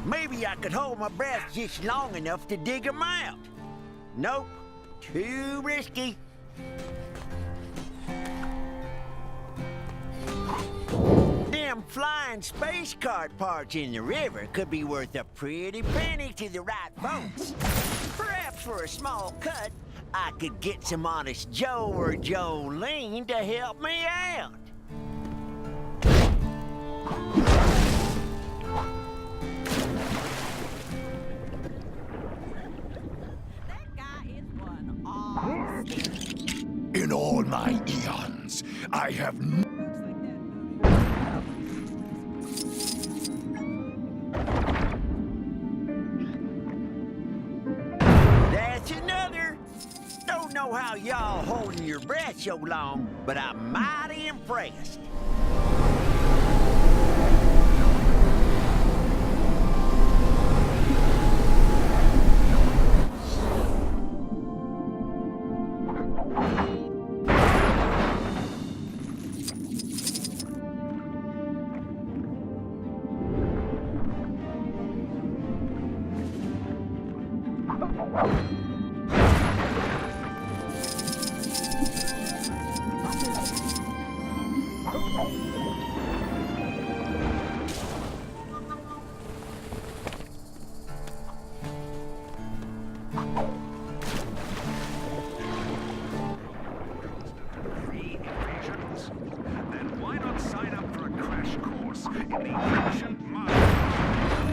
Maybe I could hold my breath just long enough to dig them out. Nope, too risky. Them flying space cart parts in the river could be worth a pretty penny to the right folks. Perhaps for a small cut, I could get some honest Joe or Jolene to help me out. In all my eons, I have That's another. Don't know how y'all holding your breath so long, but I'm mighty impressed. Then why not sign up for a crash course in the ancient mind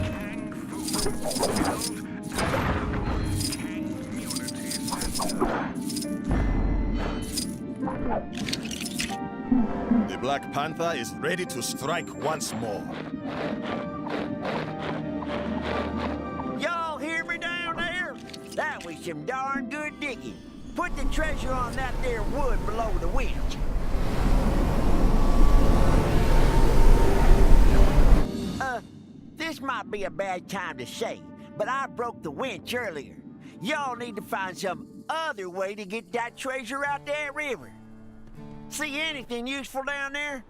Kang Fu Build Kang Community Center? The Black Panther is ready to strike once more. Y'all hear me down there? That was some darn good digging. Put the treasure on that there wood below the winch. This might be a bad time to say, but I broke the winch earlier. Y'all need to find some other way to get that treasure out that river. See anything useful down there?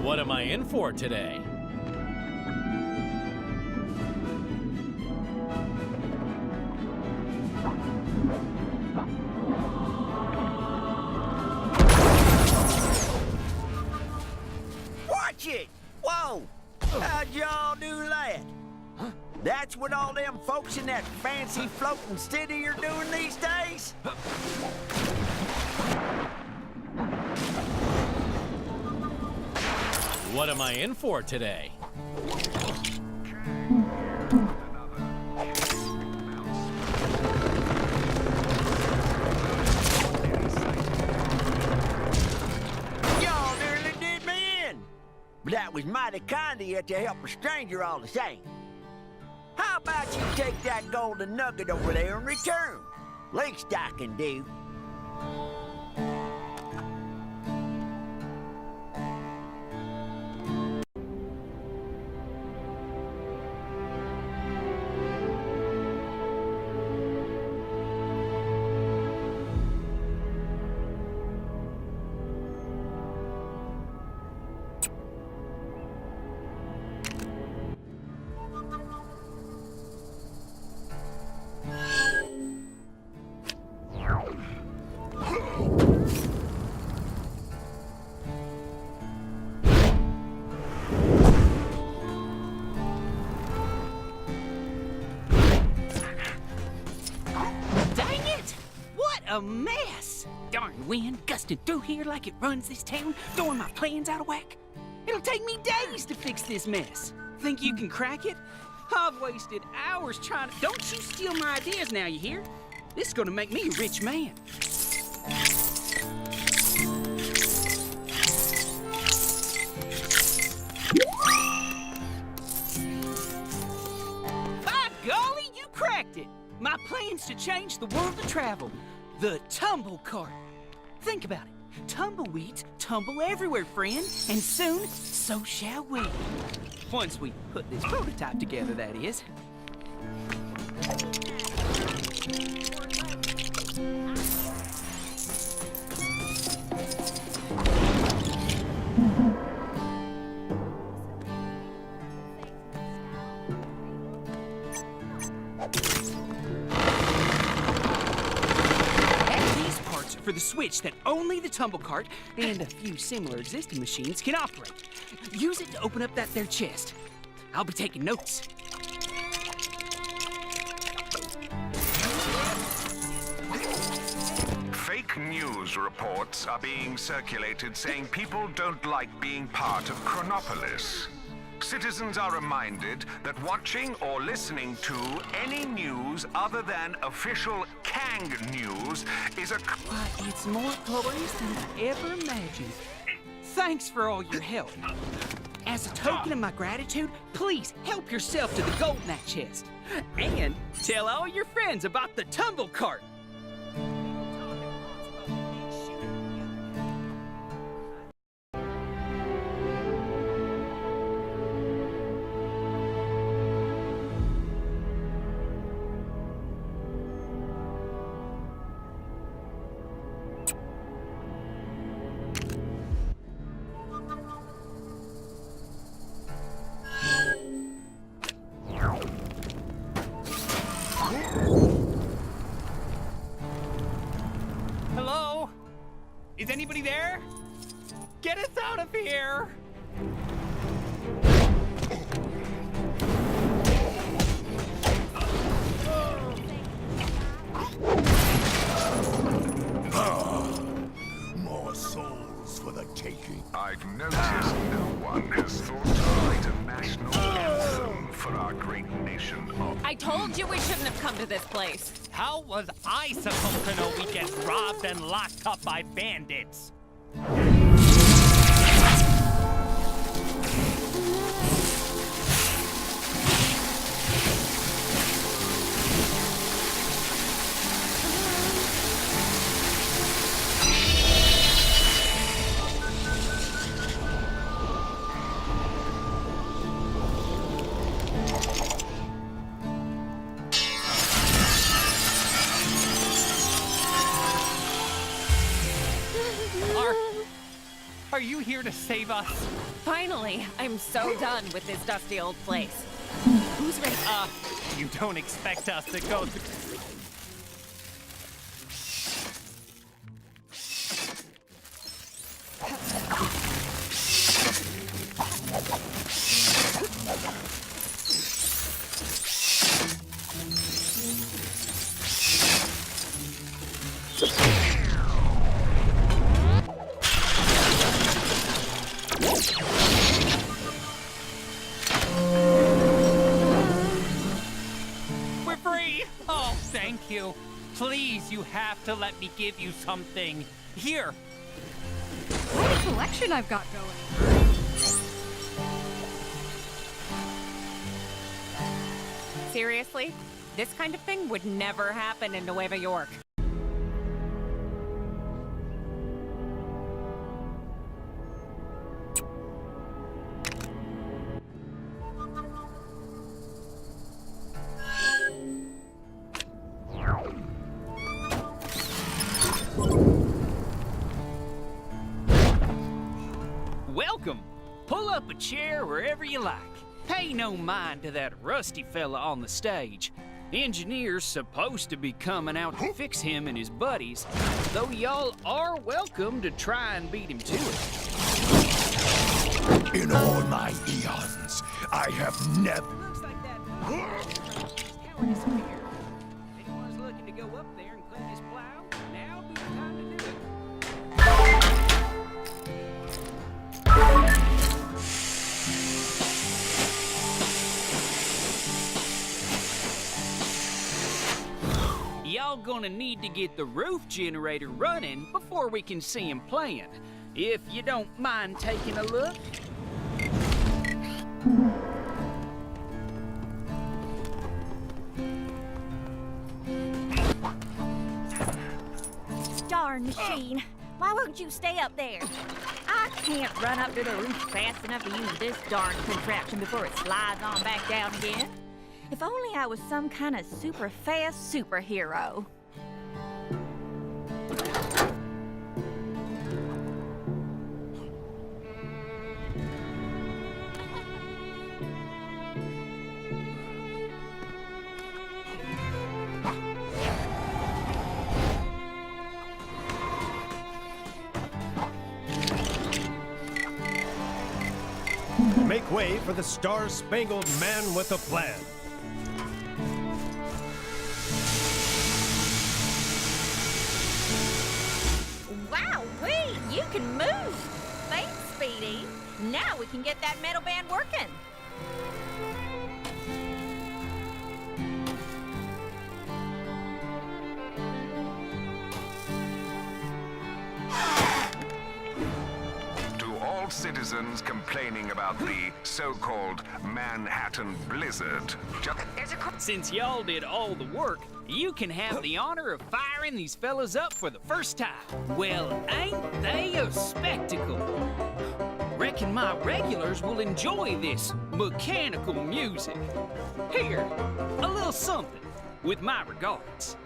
What am I in for today? Watch it! Whoa! How'd y'all do that? That's what all them folks in that fancy floating city are doing these days? What am I in for today? Y'all nearly did me in. But that was mighty kind of you to help a stranger all the same. How about you take that golden nugget over there in return? Least I can do. A mess! Darn wind gusting through here like it runs this town, throwing my plans out of whack. It'll take me days to fix this mess. Think you can crack it? I've wasted hours trying to... Don't you steal my ideas now, you hear? This is gonna make me a rich man. By golly, you cracked it! My plans to change the world of travel. The tumble cart. Think about it. Tumbleweeds tumble everywhere, friend. And soon, so shall we. Once we put this prototype together, that is. For the switch that only the tumble cart and a few similar existing machines can operate. Use it to open up that there chest. I'll be taking notes. Fake news reports are being circulated saying people don't like being part of Chronopolis. Citizens are reminded that watching or listening to any news other than official Kang news is a... Why, it's more glorious than I ever imagined. Thanks for all your help. As a token of my gratitude, please help yourself to the gold in that chest. And tell all your friends about the tumble cart. Hello? Is anybody there? Get us out of here! More souls for the taking. I've noticed no one has thought to write a national anthem for our great nation of... I told you we shouldn't have come to this place. How was I supposed to know we'd get robbed and locked up by bandits? Are you here to save us? Finally, I'm so done with this dusty old place. Who's ready? You don't expect us to go through... you. Please, you have to let me give you something. Here. What a collection I've got going. Seriously? This kind of thing would never happen in Nueva York. Welcome. Pull up a chair wherever you like. Pay no mind to that rusty fella on the stage. The engineer's supposed to be coming out to fix him and his buddies, though y'all are welcome to try and beat him to it. In all my eons, I have never... Looks like that tower disappeared. Anyone's looking to go up there and clean his plow, now'd be the time to do it. Y'all gonna need to get the roof generator running before we can see him playing. If you don't mind taking a look. Darn machine. Why won't you stay up there? I can't run up to the roof fast enough to use this darn contraption before it slides on back down again. If only I was some kind of super fast superhero. Make way for the Star-Spangled Man with a Plan. Wow-wee, you can move. Thanks, Speedy. Now we can get that metal band working. To all citizens complaining about the so-called Manhattan Blizzard, Since y'all did all the work, you can have the honor of firing these fellas up for the first time. Well, ain't they a spectacle? Reckon my regulars will enjoy this mechanical music. Here, a little something with my regards.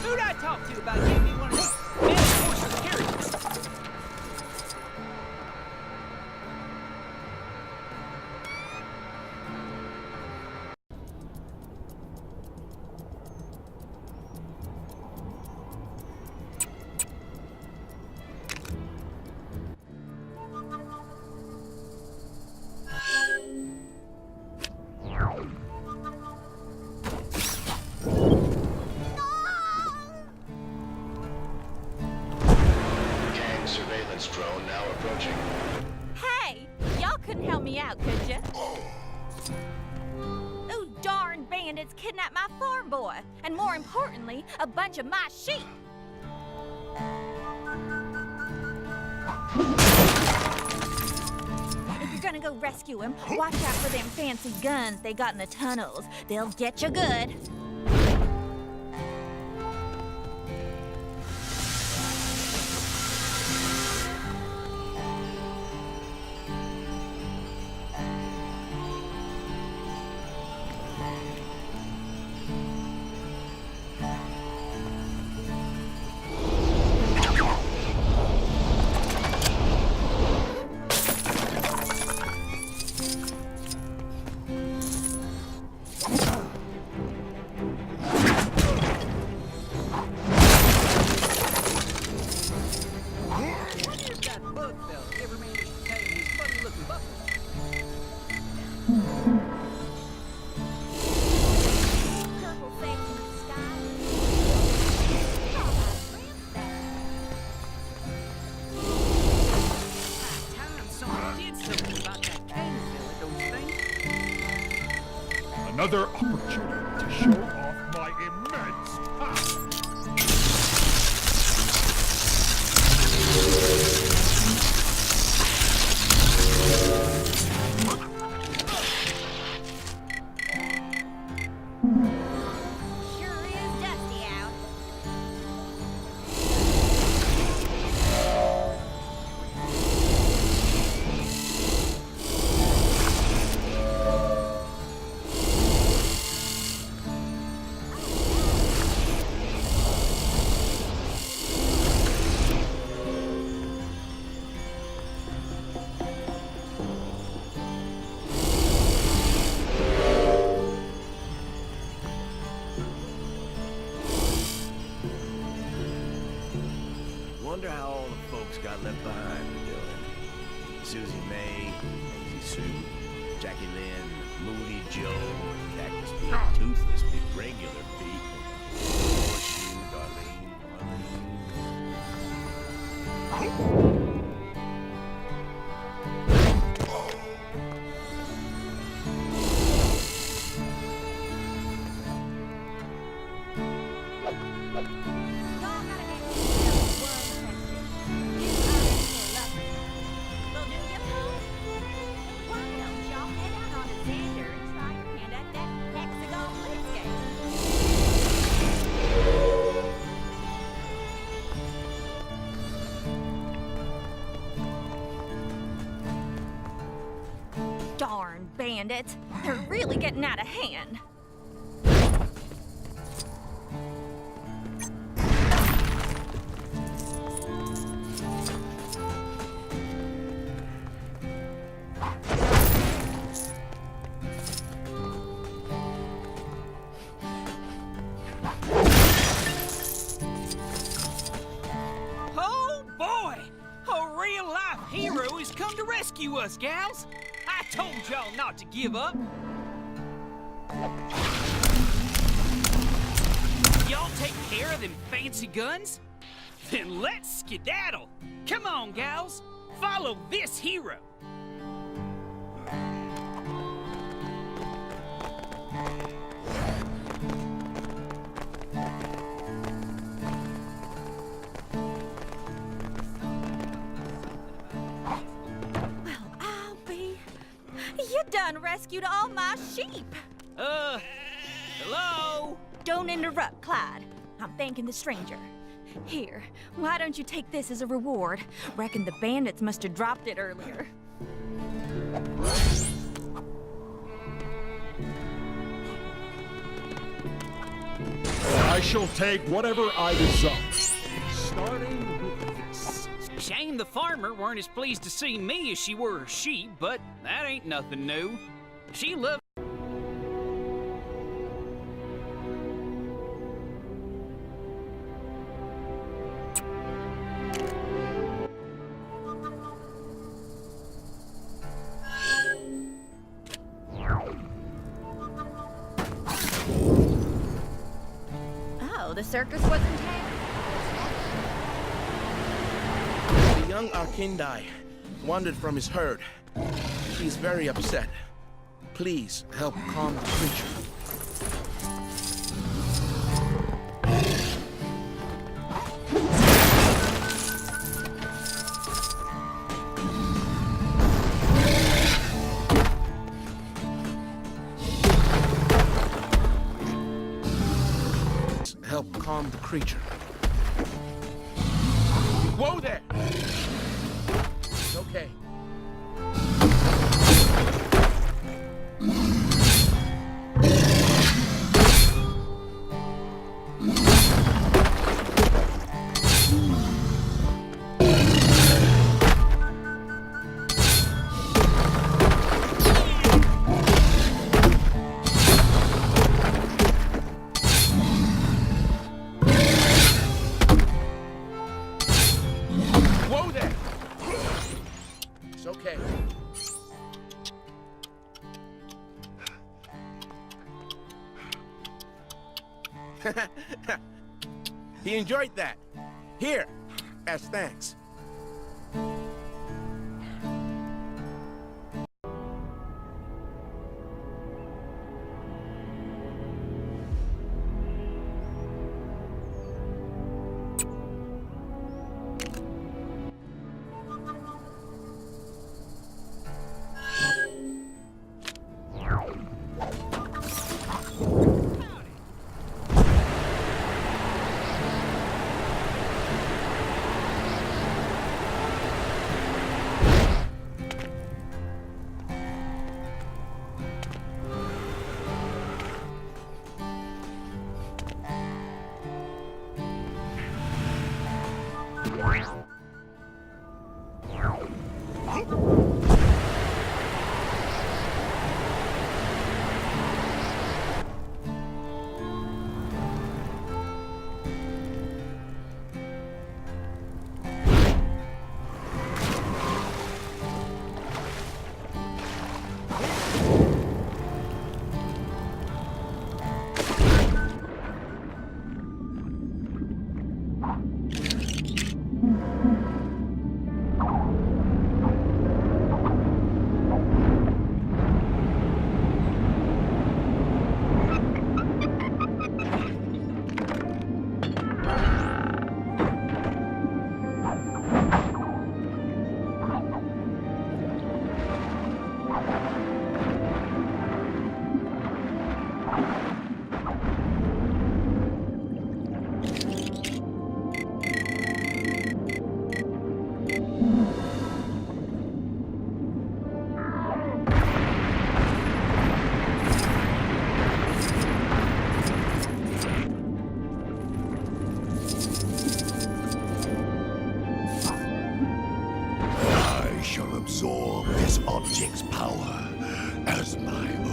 Who'd I talk to about giving me one of these metal horses carriages? Gang surveillance drone now approaching. Hey, y'all couldn't help me out, could ya? Those darn bandits kidnapped my farm boy, and more importantly, a bunch of my sheep. If you're gonna go rescue him, watch out for them fancy guns they got in the tunnels. They'll get you good. another opportunity to show off my immense power. Sure is dusty out. Wonder how all the folks got left behind in the building. Susie May, Maisie Sue, Jackie Lynn, Moody Joe, Cactus Pete, Toothless Pete, Regular Pete, Horseshoe, Darlene, Darn bandits. They're really getting out of hand. Oh boy! A real-life hero has come to rescue us, gals. I told y'all not to give up. Y'all take care of them fancy guns? Then let's skedaddle. Come on, gals. Follow this hero. You done rescued all my sheep. Hello? Don't interrupt, Clyde. I'm thanking the stranger. Here, why don't you take this as a reward? Reckon the bandits must have dropped it earlier. I shall take whatever I desire, starting with this. Shame the farmer weren't as pleased to see me as she were her sheep, but that ain't nothing new. She loved. Oh, the circus was in town? The young Arkindai wandered from his herd. He is very upset. Please help calm the creature. Help calm the creature. Whoa there! It's okay. Whoa there! It's okay. He enjoyed that. Here, as thanks. absorb this object's power as my own.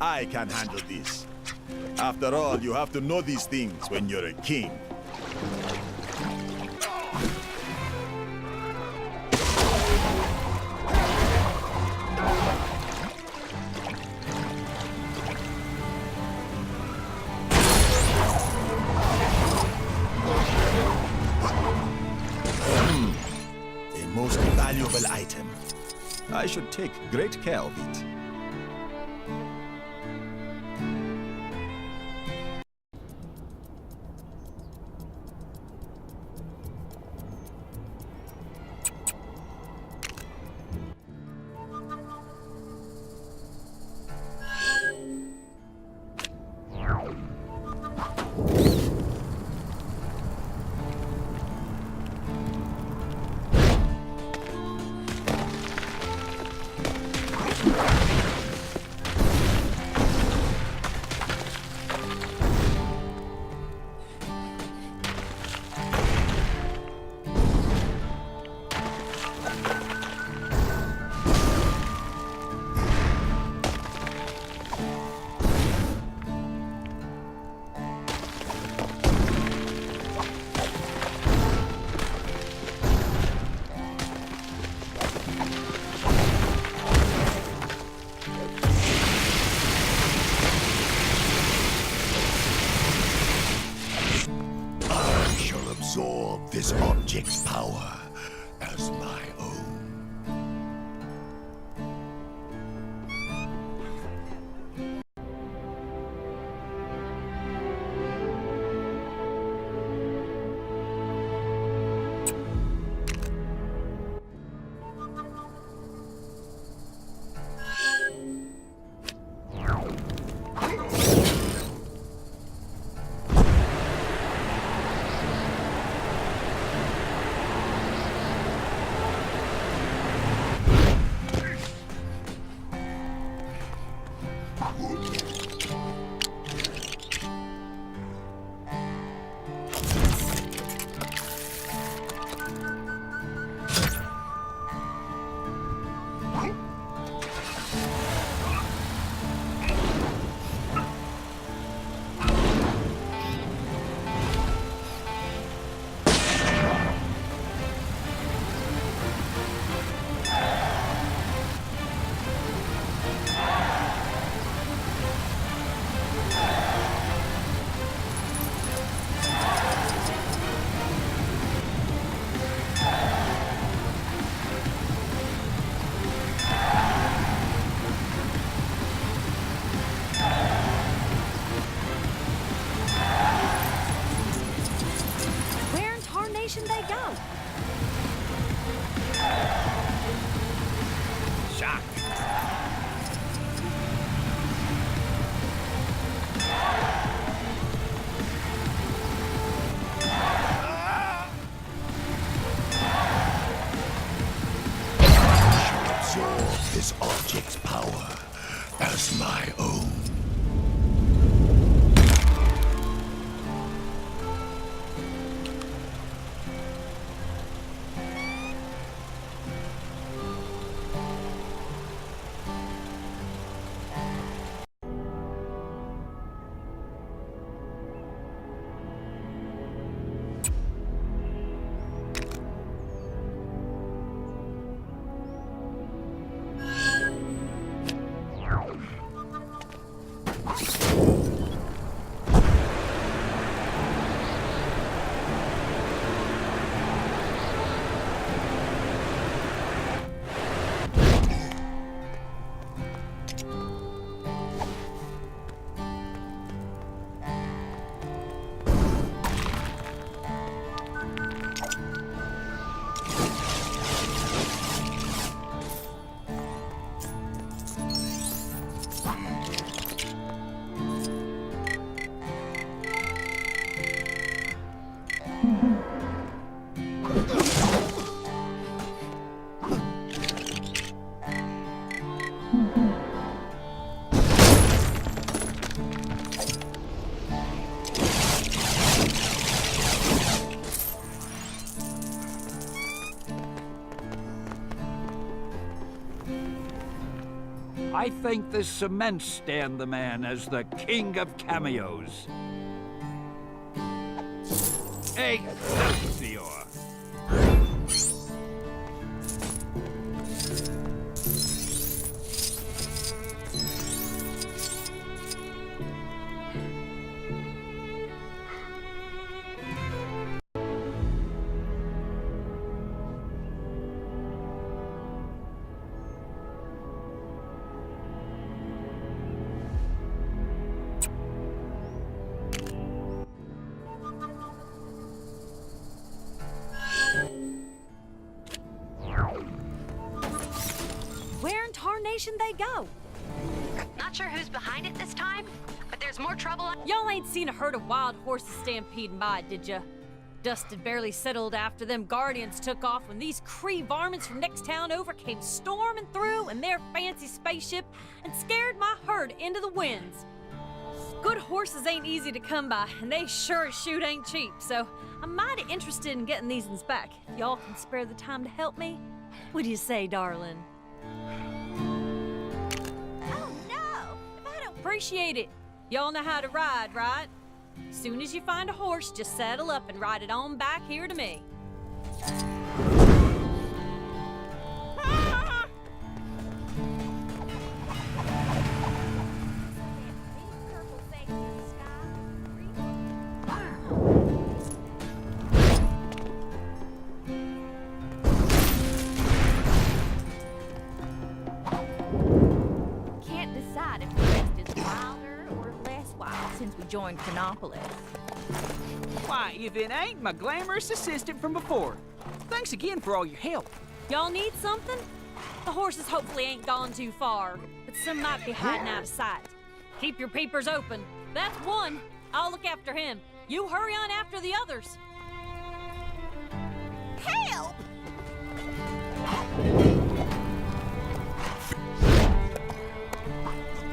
I can handle this. After all, you have to know these things when you're a king. A most valuable item. I should take great care of it. Absorb this object's power as my own. They go. Shock. Absorb this object's power as my own. I think this cements Stan the Man as the king of cameos. Excelsior! Where in tarnation they go? Not sure who's behind it this time, but there's more trouble. Y'all ain't seen a herd of wild horses stampeding by, did ya? Dust had barely settled after them Guardians took off when these Kree varmints from next town over came storming through in their fancy spaceship and scared my herd into the winds. Good horses ain't easy to come by, and they sure as shoot ain't cheap, so I'm mighty interested in getting these ones back. If y'all can spare the time to help me, what do you say, darling? Oh no! If I don't Appreciate it. Y'all know how to ride, right? Soon as you find a horse, just saddle up and ride it on back here to me. Can't decide if the rest is wilder or less wild since we joined Chronopolis. Why, if it ain't my glamorous assistant from before. Thanks again for all your help. Y'all need something? The horses hopefully ain't gone too far, but some might be hiding out of sight. Keep your peepers open. That's one. I'll look after him. You hurry on after the others. Help!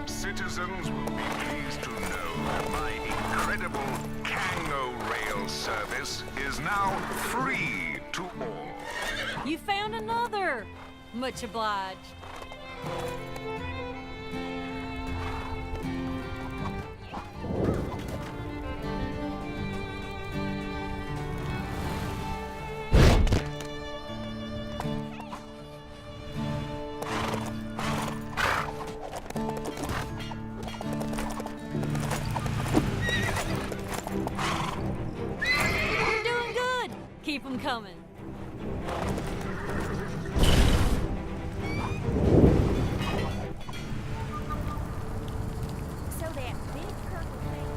Citizens will be pleased to know that my incredible Kango Rail service is now free to all. You found another. Much obliged. You're doing good. Keep them coming. So that big purple thing.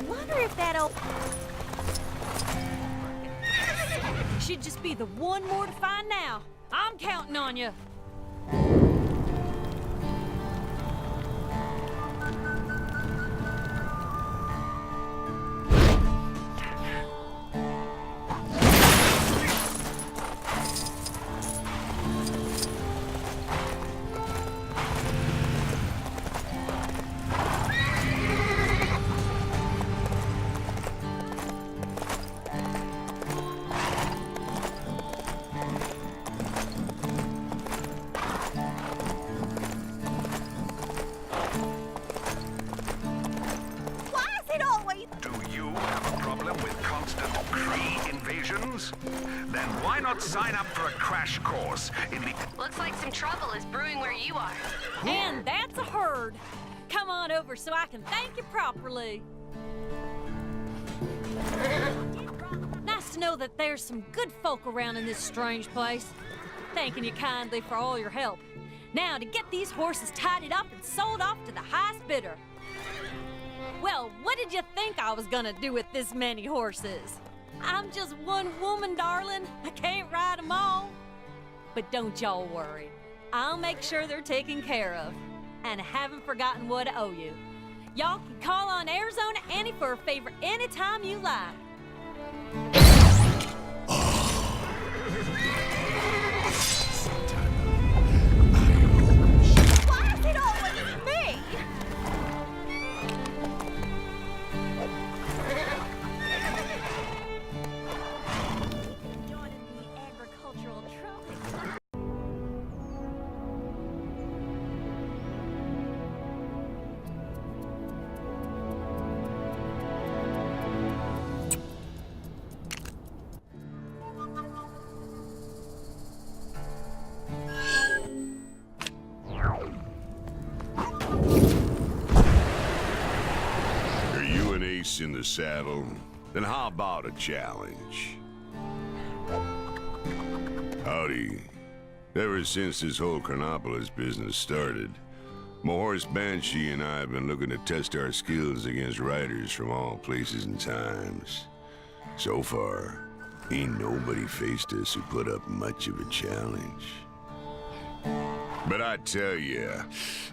Wonder if that'll. Should just be the one more to find now. I'm counting on you. Why is it always? Do you have a problem with constant Kree invasions? Then why not sign up for a crash course in the... Looks like some trouble is brewing where you are. And that's a herd. Come on over so I can thank you properly. Nice to know that there's some good folk around in this strange place. Thanking you kindly for all your help. Now to get these horses tidied up and sold off to the highest bidder. Well, what did you think I was gonna do with this many horses? I'm just one woman, darling. I can't ride them all. But don't y'all worry. I'll make sure they're taken care of. and haven't forgotten what I owe you. Y'all can call on Arizona Annie for a favor anytime you like. Why is it always me? Joining the agricultural trophy. Are you an ace in the saddle? Then how about a challenge? Howdy. Ever since this whole Chronopolis business started, my horse Banshee and I have been looking to test our skills against riders from all places and times. So far, ain't nobody faced us who put up much of a challenge. But I tell ya,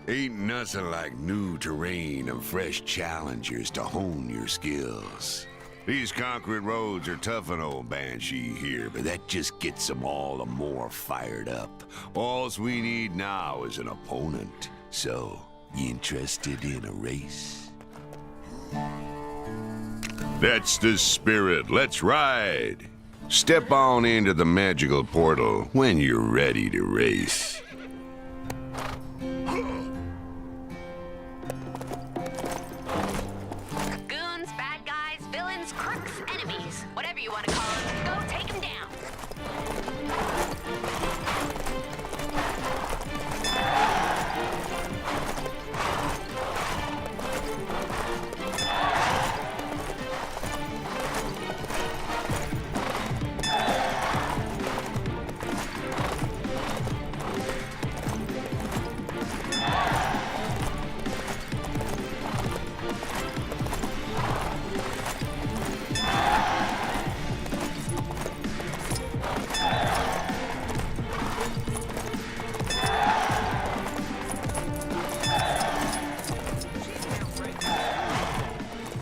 ain't nothing like new terrain and fresh challengers to hone your skills. These concrete roads are tough on old Banshee here, but that just gets them all the more fired up. Alls we need now is an opponent. So, you interested in a race? That's the spirit. Let's ride. Step on into the magical portal when you're ready to race. Goons, bad guys, villains, crooks, enemies. Whatever you want to call them, go take them down.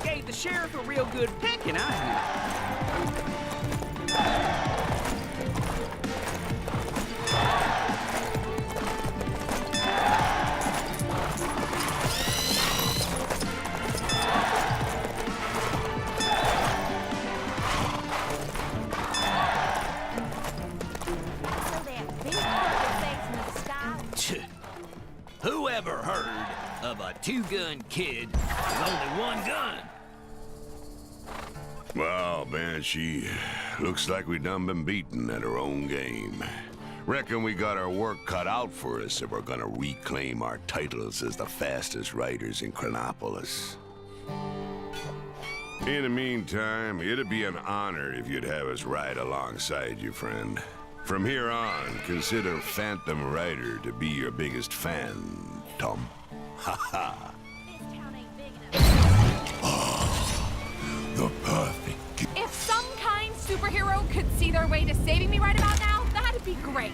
Gave the sheriff a real good picking, I hear. So that big purple face in the sky. Who ever heard of a two-gun kid with only one gun? Wow, Banshee. Looks like we done been beaten at our own game. Reckon we got our work cut out for us if we're gonna reclaim our titles as the fastest riders in Chronopolis. In the meantime, it'd be an honor if you'd have us ride alongside you, friend. From here on, consider Phantom Rider to be your biggest fan, Tom. Ha ha. This town ain't big enough. The perfect. If some kind superhero could see their way to saving me right about now, that'd be great.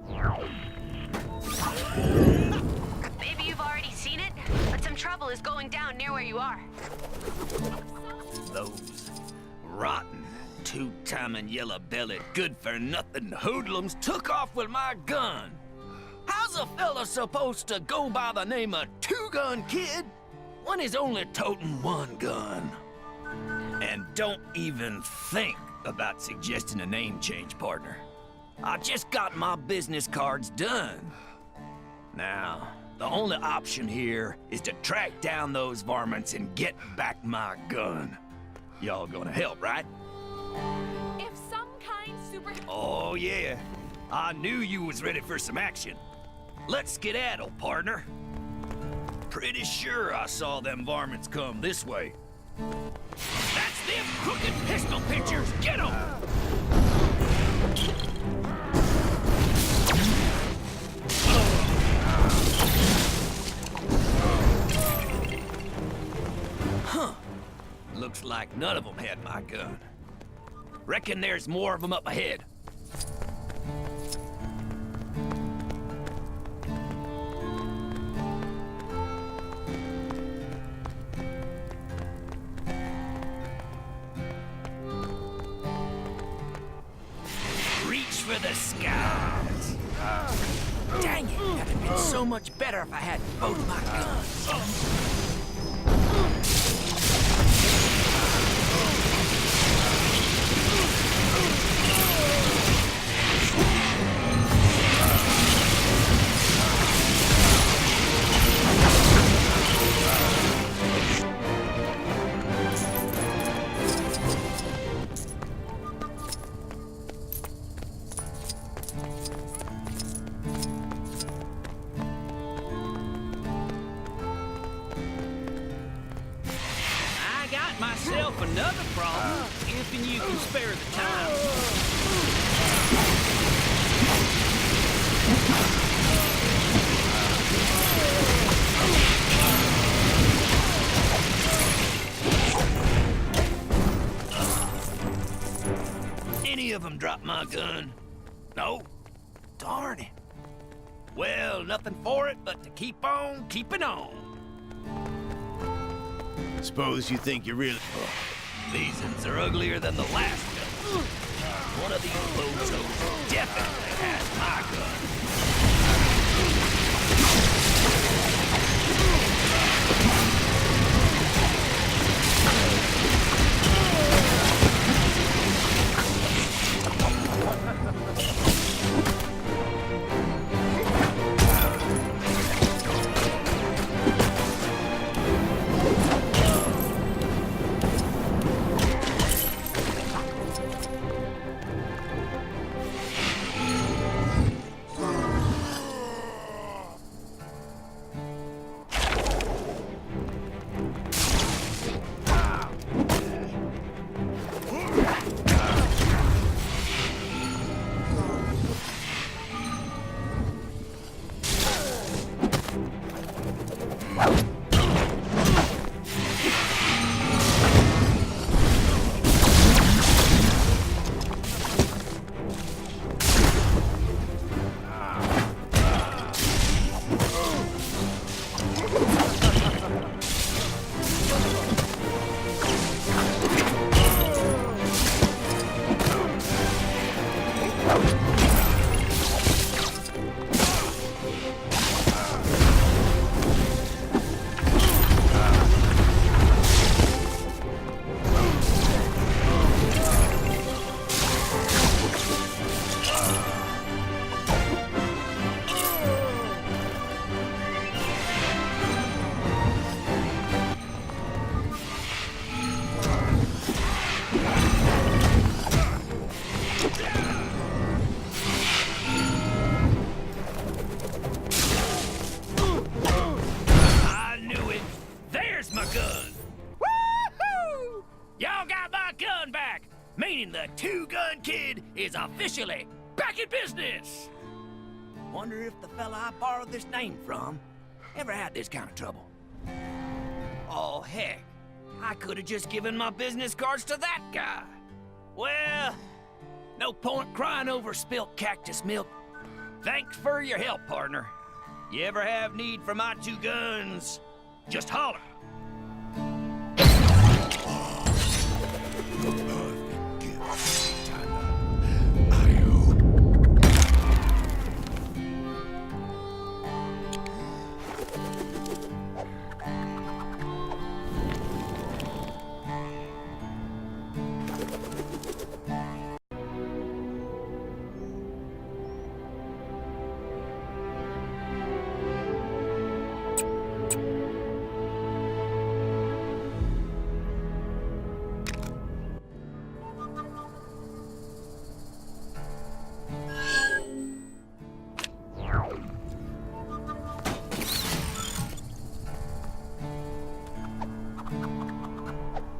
Help! Maybe you've already seen it, but some trouble is going down near where you are. Those rotten, two-timing, yellow-bellied, good-for-nothing hoodlums took off with my gun. How's a fella supposed to go by the name of Two-Gun Kid when he's only toting one gun? And don't even think about suggesting a name change, partner. I just got my business cards done. Now, the only option here is to track down those varmints and get back my gun. Y'all gonna help, right? If some kind super... Oh, yeah. I knew you was ready for some action. Let's skedaddle, partner. Pretty sure I saw them varmints come this way. That's them crooked pistol pitchers! Get 'em! Huh. Looks like none of them had my gun. Reckon there's more of them up ahead. For the skies. Dang it, that'd have been so much better if I had both my guns. Myself another problem, if you can spare the time. Any of them drop my gun? No? Darn it. Well, nothing for it but to keep on keeping on. Suppose you think you're really... These ones are uglier than the last gun. One of these bozos definitely has my gun. Meaning the two-gun kid is officially back in business! Wonder if the fella I borrowed this name from ever had this kind of trouble. Oh, heck. I could have just given my business cards to that guy. Well, no point crying over spilt cactus milk. Thanks for your help, partner. You ever have need for my two guns, just holler.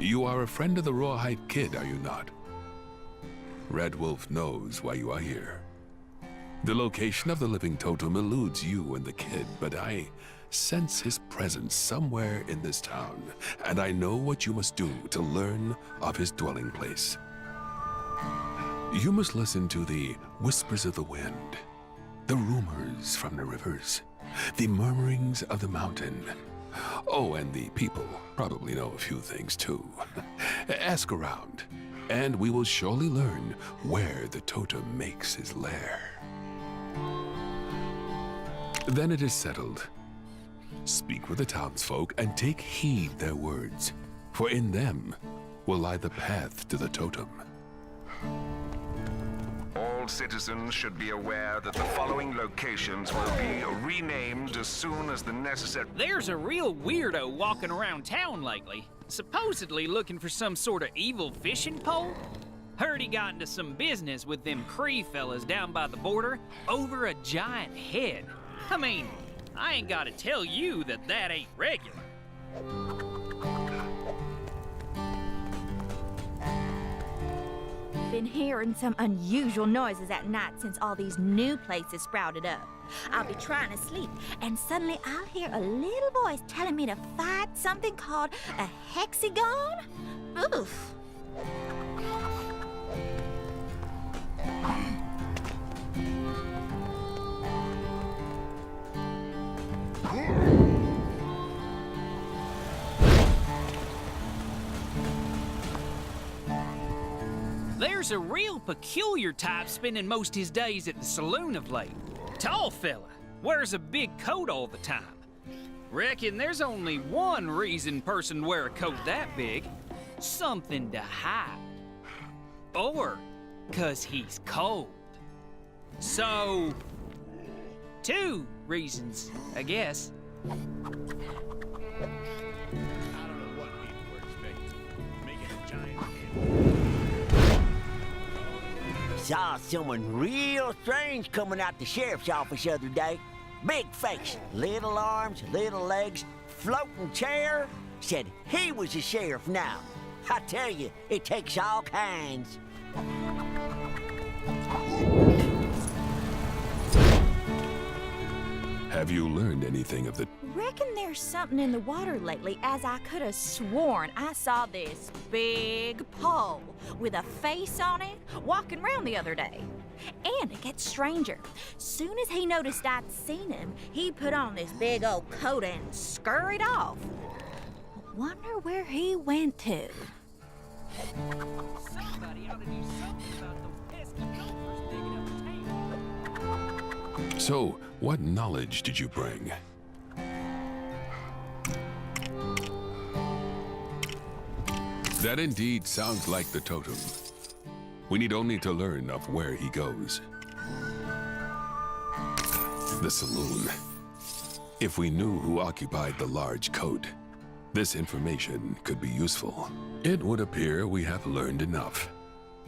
You are a friend of the Rawhide Kid, are you not? Red Wolf knows why you are here. The location of the living totem eludes you and the kid, but I sense his presence somewhere in this town, and I know what you must do to learn of his dwelling place. You must listen to the whispers of the wind, the rumors from the rivers, the murmurings of the mountain. Oh, and the people probably know a few things too. Ask around, and we will surely learn where the totem makes his lair. Then it is settled. Speak with the townsfolk and take heed their words, for in them will lie the path to the totem. All citizens should be aware that the following locations will be renamed as soon as the necessary... There's a real weirdo walking around town lately, supposedly looking for some sort of evil fishing pole. Heard he got into some business with them Cree fellas down by the border over a giant head. I mean, I ain't gotta tell you that that ain't regular. Been hearing some unusual noises at night since all these new places sprouted up. I'll be trying to sleep, and suddenly I'll hear a little voice telling me to fight something called a hexagon? Oof. There's a real peculiar type spending most his days at the saloon of late. Tall fella, wears a big coat all the time. Reckon there's only one reason person wear a coat that big. Something to hide. Or 'cause he's cold. So, two reasons, I guess. Saw someone real strange coming out the sheriff's office the other day. Big face, little arms, little legs, floating chair. Said he was a sheriff now. I tell you, it takes all kinds. Have you learned anything of the... Reckon there's something in the water lately, as I could have sworn I saw this big pole with a face on it walking around the other day. And it gets stranger. Soon as he noticed I'd seen him, he put on this big old coat and scurried off. Wonder where he went to. Somebody ought to do something about those pesky gophers digging up town. So, what knowledge did you bring? That indeed sounds like the totem. We need only to learn of where he goes. The saloon. If we knew who occupied the large coat, this information could be useful. It would appear we have learned enough.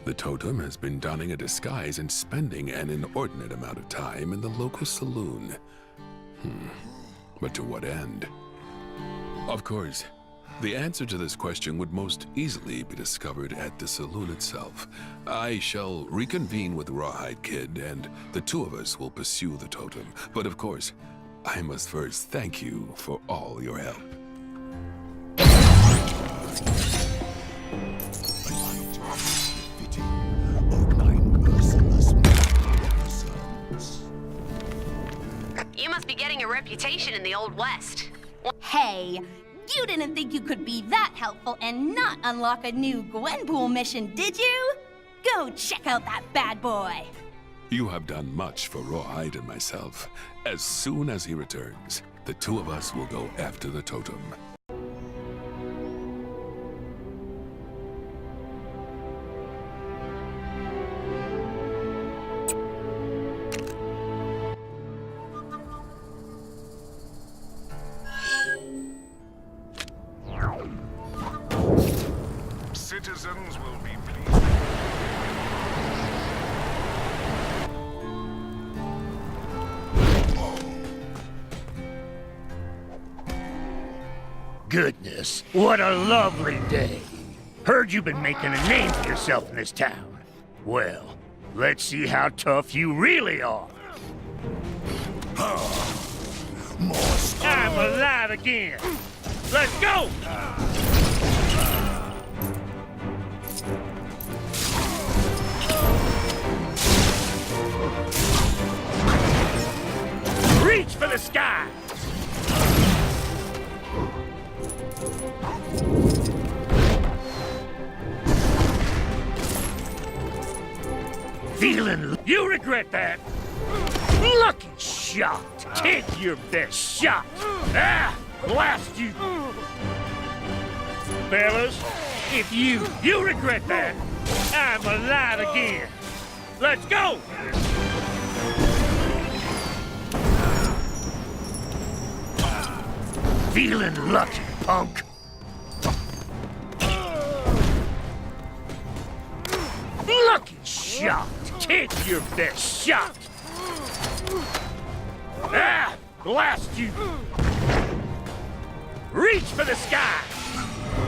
The totem has been donning a disguise and spending an inordinate amount of time in the local saloon. But to what end? Of course, the answer to this question would most easily be discovered at the saloon itself. I shall reconvene with the Rawhide Kid, and the two of us will pursue the totem. But of course, I must first thank you for all your help. You must be getting a reputation in the Old West. Hey, you didn't think you could be that helpful and not unlock a new Gwenpool mission, did you? Go check out that bad boy. You have done much for Rawhide and myself. As soon as he returns, the two of us will go after the totem. Citizens will be pleased. Goodness, what a lovely day. Heard you've been making a name for yourself in this town. Well, let's see how tough you really are. I'm alive again. Let's go! Reach for the sky! Feeling... You regret that! Lucky shot! Take your best shot! Ah! Blast you! Fellas, if you regret that, I'm alive again! Let's go! Feeling lucky, punk! Lucky shot! Take your best shot! Ah! Blast you! Reach for the sky!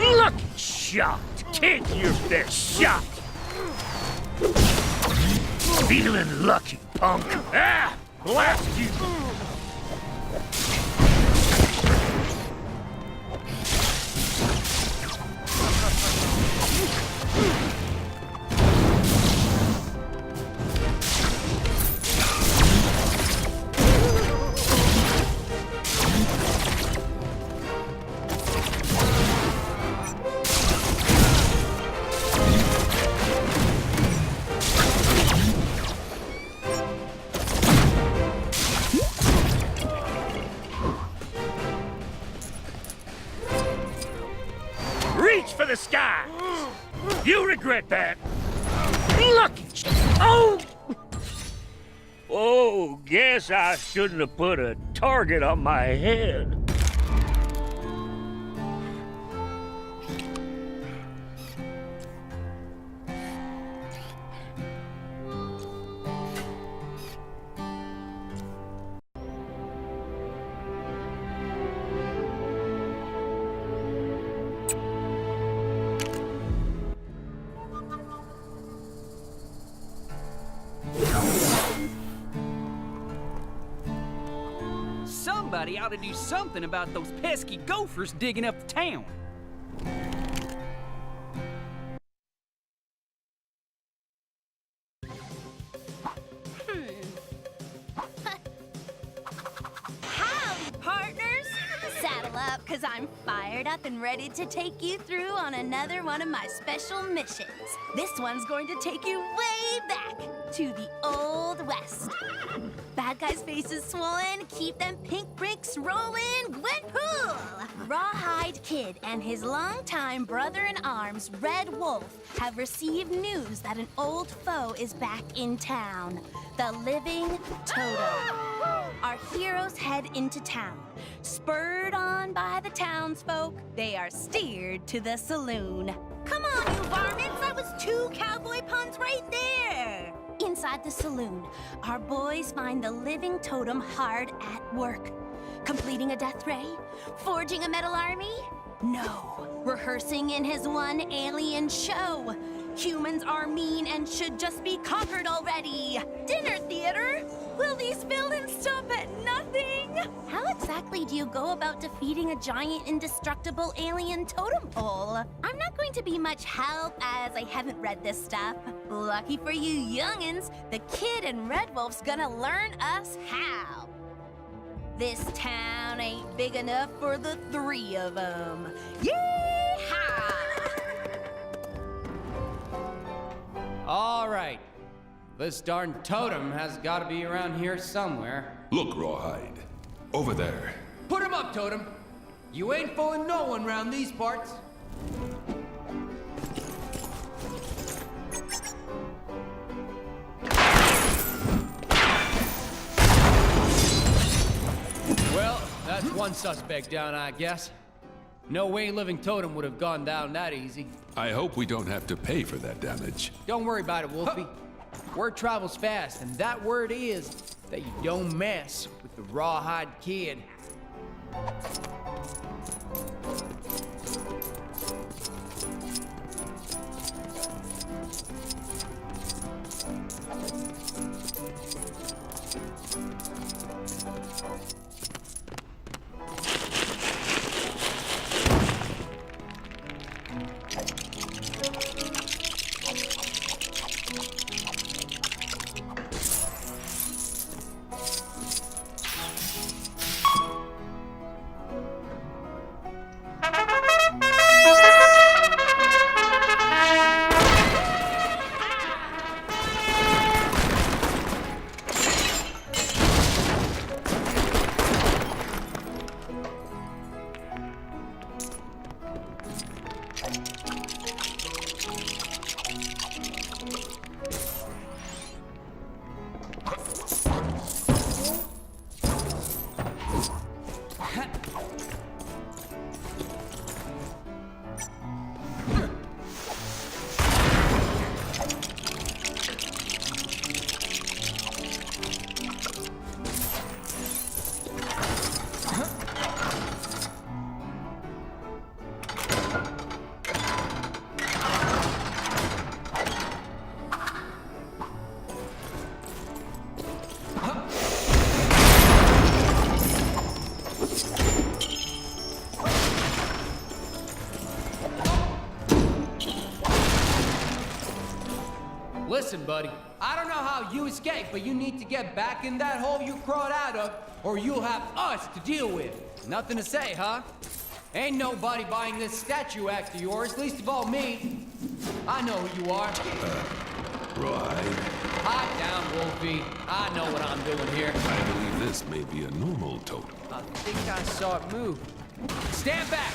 Lucky shot! Take your best shot! Feeling lucky, punk! Ah! Blast you! Reach for the sky! You regret that! Lucky! Oh! Oh, guess I shouldn't have put a target on my head. Somebody ought to do something about those pesky gophers digging up the town. Howdy, partners! Saddle up, because I'm fired up and ready to take you through on another one of my special missions. This one's going to take you way back to the Old West. Bad guys' faces swollen, keep them pink bricks rolling, Gwenpool! Rawhide Kid and his longtime brother-in-arms, Red Wolf, have received news that an old foe is back in town, the Living Totem. Our heroes head into town. Spurred on by the townsfolk, they are steered to the saloon. Come on, you varmints! That was 2 cowboy puns right there! Inside the saloon, our boys find the Living Totem hard at work. Completing a death ray? Forging a metal army? No. Rehearsing in his one alien show. Humans are mean and should just be conquered already. Dinner theater? Will these villains stop at nothing? How exactly do you go about defeating a giant indestructible alien totem pole? I'm not going to be much help as I haven't read this stuff. Lucky for you youngins, the Kid and Red Wolf's gonna learn us how. This town ain't big enough for the 3 of them. Yeehaw! All right. This darn totem has got to be around here somewhere. Look, Rawhide. Over there. Put him up, Totem. You ain't fooling no one round these parts. Well, that's one suspect down, I guess. No way Living Totem would have gone down that easy. I hope we don't have to pay for that damage. Don't worry about it, Wolfie. Word travels fast, and that word is that you don't mess with the Rawhide Kid. Listen, buddy, I don't know how you escaped, but you need to get back in that hole you crawled out of, or you'll have us to deal with. Nothing to say, huh? Ain't nobody buying this statue act of yours, least of all me. I know who you are. Right. Hide down, Wolfie. I know what I'm doing here. I believe this may be a normal totem. I think I saw it move. Stand back!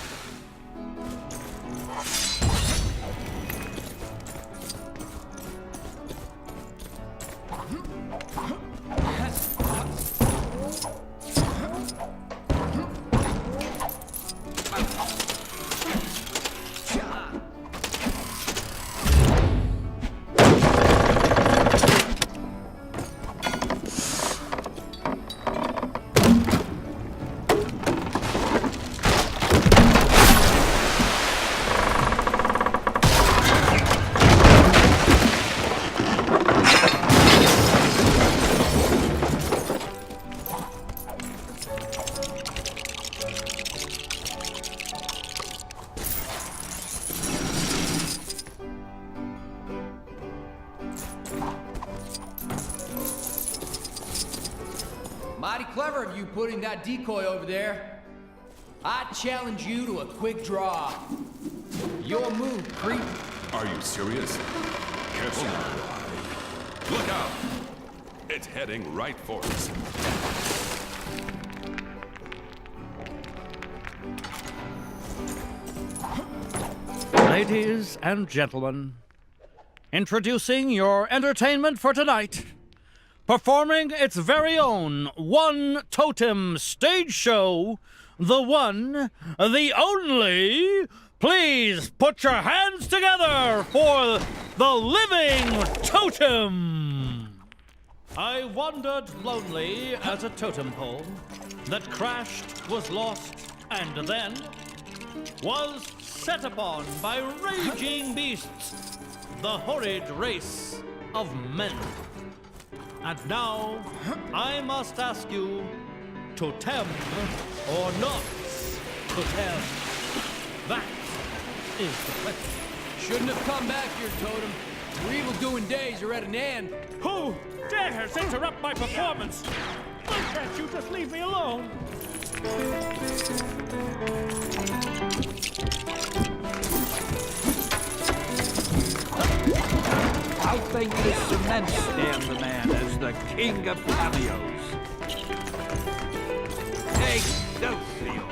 Mighty clever of you putting that decoy over there. I challenge you to a quick draw. Your move, creep. Are you serious? Careful now. Look out! It's heading right for us. Ladies and gentlemen, introducing your entertainment for tonight. Performing its very own one totem stage show, the one, the only. Please put your hands together for the living totem. I wandered lonely as a totem pole that crashed, was lost, and then was set upon by raging beasts, the horrid race of men. And now, I must ask you, totem or not totem? That is the question. Shouldn't have come back here, Totem. Your evil-doing days are at an end. Who dares interrupt my performance? Why can't you just leave me alone? How think this cement stand the man as the king of cameos? Excelsior!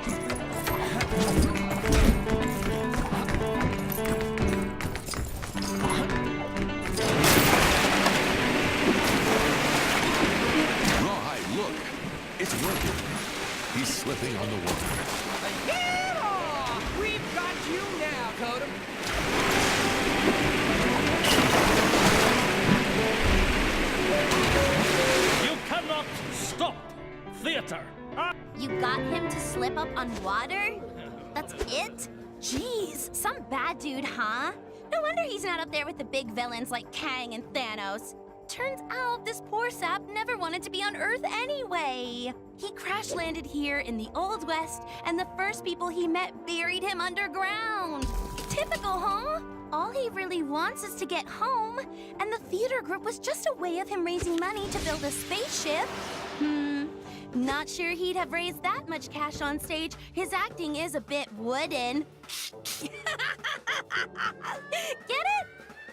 Rawhide, look! It's working. He's slipping on the water. Yeah! We've got you now, Totem. You cannot stop theater. You got him to slip up on water? That's it? Jeez, some bad dude, huh? No wonder he's not up there with the big villains like Kang and Thanos. Turns out this poor sap never wanted to be on Earth anyway. He crash-landed here in the Old West, and the first people he met buried him underground. Typical, huh? All he really wants is to get home, and the theater group was just a way of him raising money to build a spaceship. Not sure he'd have raised that much cash on stage. His acting is a bit wooden. Get it?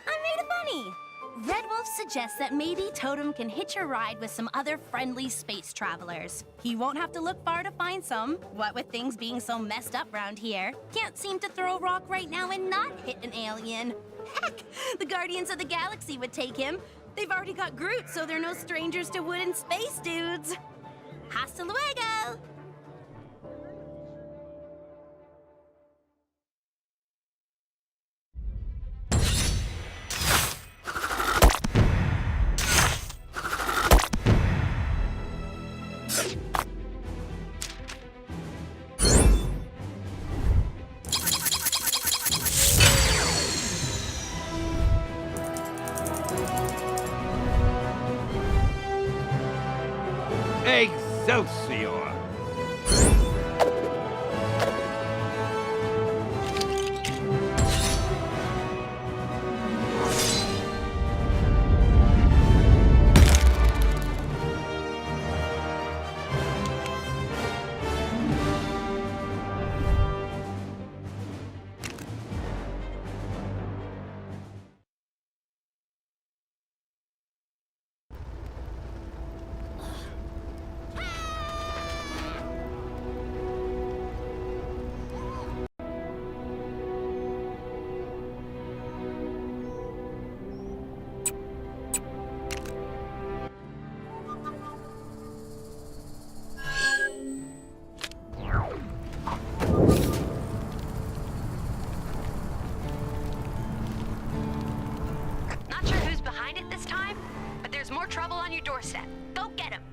I made it funny. Red Wolf suggests that maybe Totem can hitch a ride with some other friendly space travelers. He won't have to look far to find some, what with things being so messed up around here. Can't seem to throw a rock right now and not hit an alien. Heck, the Guardians of the Galaxy would take him. They've already got Groot, so they're no strangers to wooden space dudes. Hasta luego! Excelsior! trouble on your doorstep. Go get him.